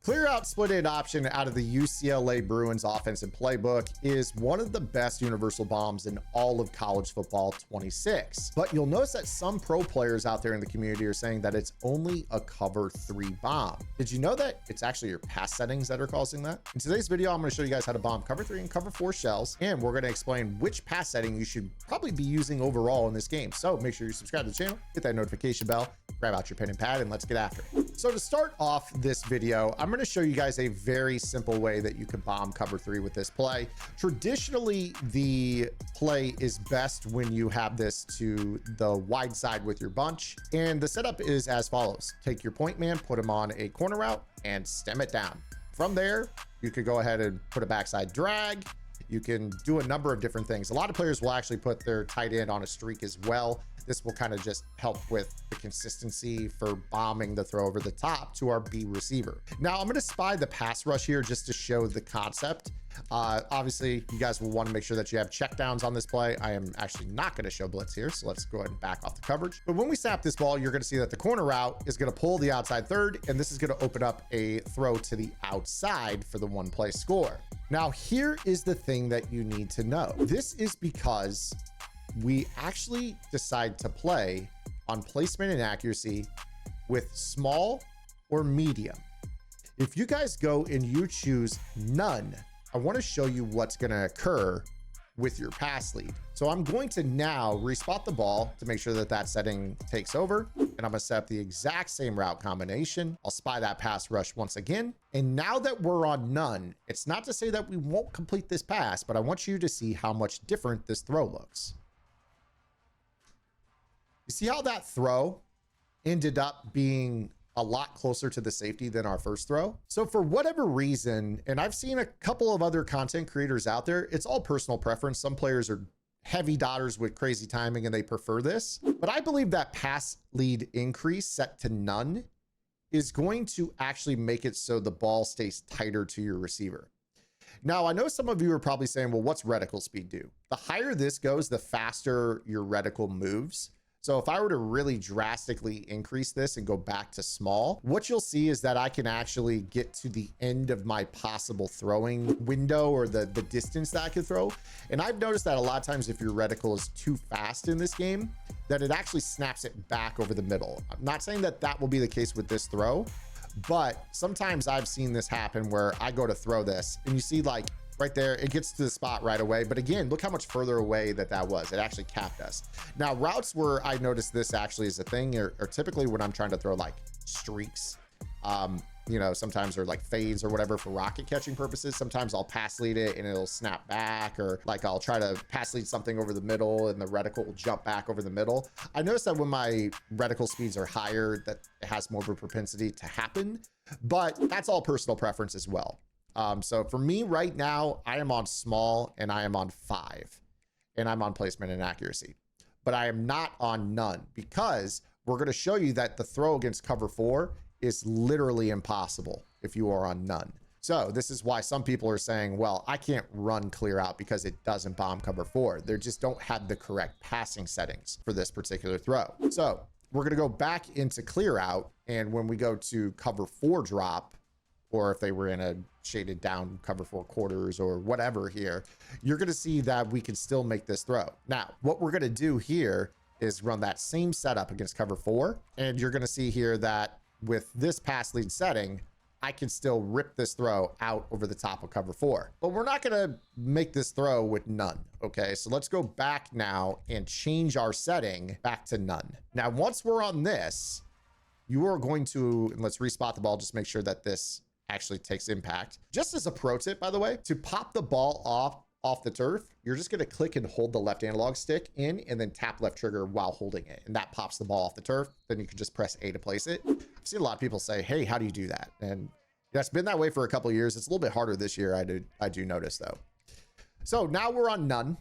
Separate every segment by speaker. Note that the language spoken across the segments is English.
Speaker 1: Clear out split end option out of the UCLA Bruins offensive playbook is one of the best universal bombs in all of college football 26. But you'll notice that some pro players out there in the community are saying that it's only a cover 3 bomb. Did you know that it's actually your pass settings that are causing that? In today's video, I'm going to show you guys how to bomb cover 3 and cover 4 shells, and we're going to explain which pass setting you should probably be using overall in this game. So make sure you subscribe to the channel, hit that notification bell, grab out your pen and pad, and let's get after it. So to start off this video, I'm going to show you guys a very simple way that you can bomb cover 3 with this play. Traditionally, the play is best when you have this to the wide side with your bunch. And the setup is as follows. Take your point man, put him on a corner route, and stem it down. From there, you could go ahead and put a backside drag. You can do a number of different things. A lot of players will actually put their tight end on a streak as well. This will kind of just help with the consistency for bombing the throw over the top to our B receiver. Now I'm going to spy the pass rush here just to show the concept. Obviously you guys will want to make sure that you have checkdowns on this play. I am actually not going to show blitz here. So let's go ahead and back off the coverage. But when we snap this ball, you're going to see that the corner route is going to pull the outside third, and this is going to open up a throw to the outside for the 1-play score. Now here is the thing that you need to know. This is because we actually decide to play on placement and accuracy with small or medium. If you guys go and you choose none, I want to show you what's going to occur with your pass lead. So I'm going to now respot the ball to make sure that that setting takes over. And I'm going to set up the exact same route combination. I'll spy that pass rush once again. And now that we're on none, it's not to say that we won't complete this pass, but I want you to see how much different this throw looks. You see how that throw ended up being a lot closer to the safety than our first throw? So for whatever reason, and I've seen a couple of other content creators out there, it's all personal preference. Some players are heavy dotters with crazy timing and they prefer this. But I believe that pass lead increase set to none is going to actually make it so the ball stays tighter to your receiver. Now, I know some of you are probably saying, well, what's reticle speed do? The higher this goes, the faster your reticle moves. So if I were to really drastically increase this and go back to small, what you'll see is that I can actually get to the end of my possible throwing window, or the distance that I could throw. And I've noticed that a lot of times if your reticle is too fast in this game, that it actually snaps it back over the middle. I'm not saying that that will be the case with this throw, but sometimes I've seen this happen where I go to throw this and you see like right there, it gets to the spot right away. But again, look how much further away that was. It actually capped us. Now, routes where I noticed this actually is a thing are typically when I'm trying to throw like streaks. You know, sometimes they're like fades or whatever for rocket catching purposes. Sometimes I'll pass lead it and it'll snap back, or like I'll try to pass lead something over the middle and the reticle will jump back over the middle. I noticed that when my reticle speeds are higher, that it has more of a propensity to happen, but that's all personal preference as well. So for me right now, I am on small and I am on 5 and I'm on placement and accuracy, but I am not on none, because we're going to show you that the throw against cover 4 is literally impossible if you are on none. So this is why some people are saying, well, I can't run clear out because it doesn't bomb cover 4. They just don't have the correct passing settings for this particular throw. So we're going to go back into clear out. And when we go to cover 4 drop, or if they were in a shaded down cover 4 quarters or whatever here, you're going to see that we can still make this throw. Now, what we're going to do here is run that same setup against cover 4. And you're going to see here that with this pass lead setting, I can still rip this throw out over the top of cover 4, but we're not going to make this throw with none. Okay, so let's go back now and change our setting back to none. Now, once we're on this, you are going to, and let's respot the ball, just make sure that this actually takes impact. Just as a pro tip, by the way, to pop the ball off the turf, you're just going to click and hold the left analog stick in and then tap left trigger while holding it, and that pops the ball off the turf. Then you can just press A to place it. I've seen a lot of people say, hey, how do you do that? And that's been that way for a couple of years. It's a little bit harder this year, I do notice though. So now we're on none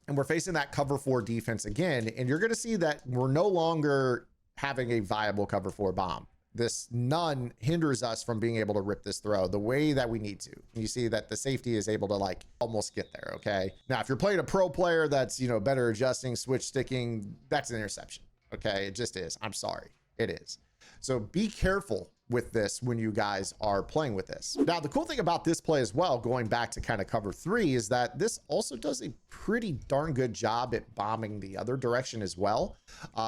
Speaker 1: and we're facing that cover 4 defense again, and you're going to see that we're no longer having a viable cover 4 bomb. This none hinders us from being able to rip this throw the way that we need to. You see that the safety is able to like almost get there. Okay. Now, if you're playing a pro player that's, you know, better adjusting, switch sticking, that's an interception. Okay. It just is. I'm sorry. It is. So be careful with this when you guys are playing with this. Now, the cool thing about this play as well, going back to kind of cover 3, is that this also does a pretty darn good job at bombing the other direction as well.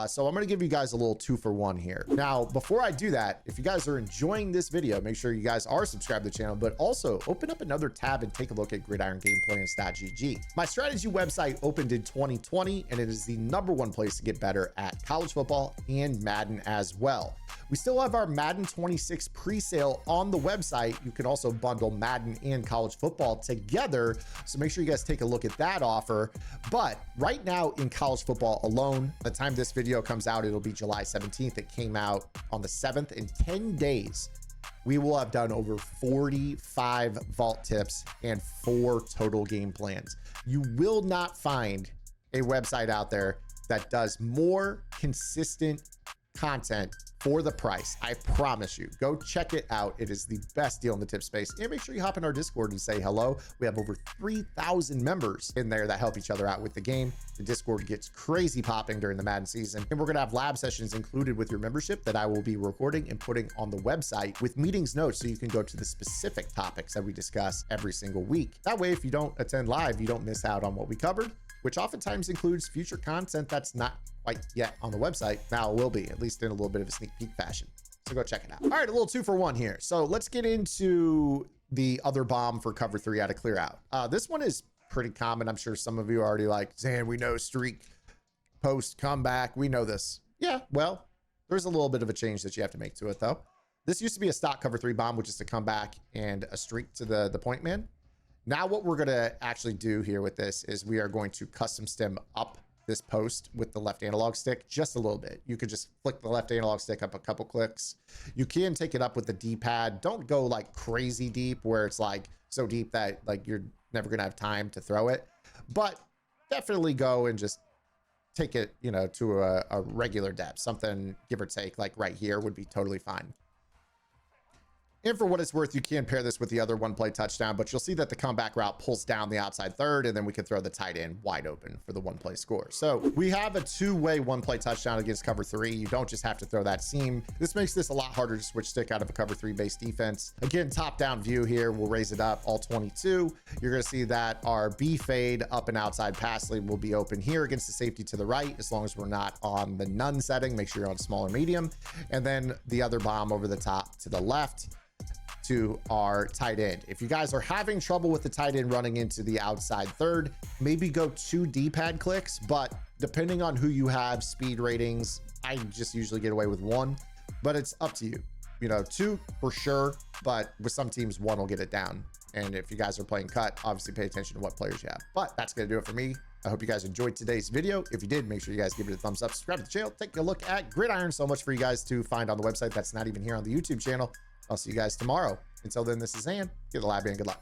Speaker 1: So I'm going to give you guys a little 2-for-1 here. Now, before I do that, if you guys are enjoying this video, make sure you guys are subscribed to the channel, but also open up another tab and take a look at gridirongameplans.gg. My strategy website opened in 2020, and it is the #1 place to get better at college football and Madden as well. We still have our Madden 26 pre-sale on the website. You can also bundle Madden and college football together, so make sure you guys take a look at that offer. But right now in college football alone, by the time this video comes out, it'll be July 17th. It came out on the 7th. In 10 days, we will have done over 45 vault tips and 4 total game plans. You will not find a website out there that does more consistent content for the price. I promise you, go check it out. It is the best deal in the tip space. And make sure you hop in our Discord and say hello. We have over 3,000 members in there that help each other out with the game. The Discord gets crazy popping during the Madden season, and we're going to have lab sessions included with your membership that I will be recording and putting on the website with meetings notes, so you can go to the specific topics that we discuss every single week. That way, if you don't attend live, you don't miss out on what we covered, which oftentimes includes future content that's not quite yet on the website. Now it will be, at least in a little bit of a sneak peek fashion. So go check it out. All right, a little 2-for-1 here. So let's get into the other bomb for cover 3 out of clear out. This one is pretty common. I'm sure some of you are already like, Zan, we know streak, post, comeback. We know this. Yeah, well, there's a little bit of a change that you have to make to it though. This used to be a stock cover 3 bomb, which is to come back and a streak to the point man. Now what we're going to actually do here with this is we are going to custom stem up this post with the left analog stick just a little bit. You could just flick the left analog stick up a couple clicks. You can take it up with the D-pad. Don't go like crazy deep where it's like so deep that like you're never going to have time to throw it, but definitely go and just take it, you know, to a regular depth. Something give or take like right here would be totally fine. And for what it's worth, you can pair this with the other one play touchdown, but you'll see that the comeback route pulls down the outside third, and then we can throw the tight end wide open for the one play score. So we have a 2-way one play touchdown against cover 3. You don't just have to throw that seam. This makes this a lot harder to switch stick out of a cover 3 based defense. Again, top down view here. We'll raise it up all 22. You're going to see that our B fade up and outside pass lead will be open here against the safety to the right, as long as we're not on the none setting. Make sure you're on small or medium. And then the other bomb over the top to the left to our tight end. If you guys are having trouble with the tight end running into the outside third, maybe go 2 D-pad clicks, but depending on who you have, speed ratings, I just usually get away with 1, but it's up to you. You know, 2 for sure, but with some teams 1 will get it down. And if you guys are playing cut, obviously pay attention to what players you have. But that's gonna do it for me. I hope you guys enjoyed today's video. If you did, make sure you guys give it a thumbs up, subscribe to the channel, take a look at Gridiron. So much for you guys to find on the website that's not even here on the YouTube channel. I'll see you guys tomorrow. Until then, this is Zan. Get the lab in. Good luck.